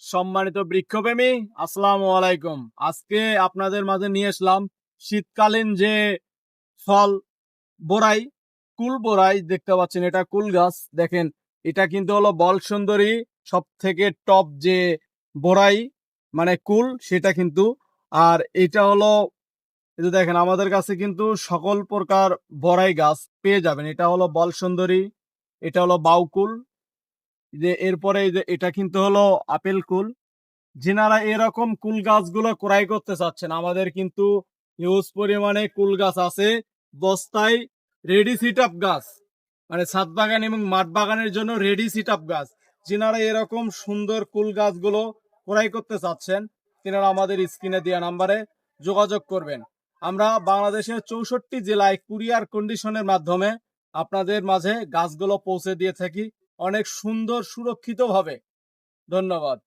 সম্মানিত বৃক্ষপ্রেমী, আসসালামু আলাইকুম। আজকে আপনাদের মাঝে নিয়ে আসলাম শীতকালীন যে ফল বোরাই, কুল বোরাই দেখতে পাচ্ছেন। এটা কুল গাছ। দেখেন, এটা কিন্তু হলো বল সুন্দরী সব থেকে টপ যে বোরাই মানে কুল, সেটা কিন্তু। আর এটা হলো, এই যে দেখেন, আমাদের কাছে কিন্তু সকল প্রকার বড়াই গাছ পেয়ে যাবেন। এটা হলো বল সুন্দরী, এটা হলো বাউকুল, যে এরপরে এই যে এটা কিন্তু হলো আপেল কুল। যিনারা এরকম কুল গাছগুলো ক্রয় করতে চাচ্ছেন, আমাদের কিন্তু হিউজ পরিমাণে কুল গাছ আছে বস্তায়। রেডি সিট আপ গাছ, মানে ছাদ বাগান এবং মাঠ বাগানের জন্য রেডি সিট আপ গাছ। যিনারা এরকম সুন্দর কুল গাছগুলো ক্রয় করতে চাচ্ছেন, তিনারা আমাদের স্ক্রিনে দেওয়া নাম্বারে যোগাযোগ করবেন। আমরা বাংলাদেশের 64 জেলায় কুরিয়ার কন্ডিশনের মাধ্যমে আপনাদের মাঝে গাছগুলো পৌঁছে দিয়ে থাকি অনেক সুন্দর সুরক্ষিতভাবে। ধন্যবাদ।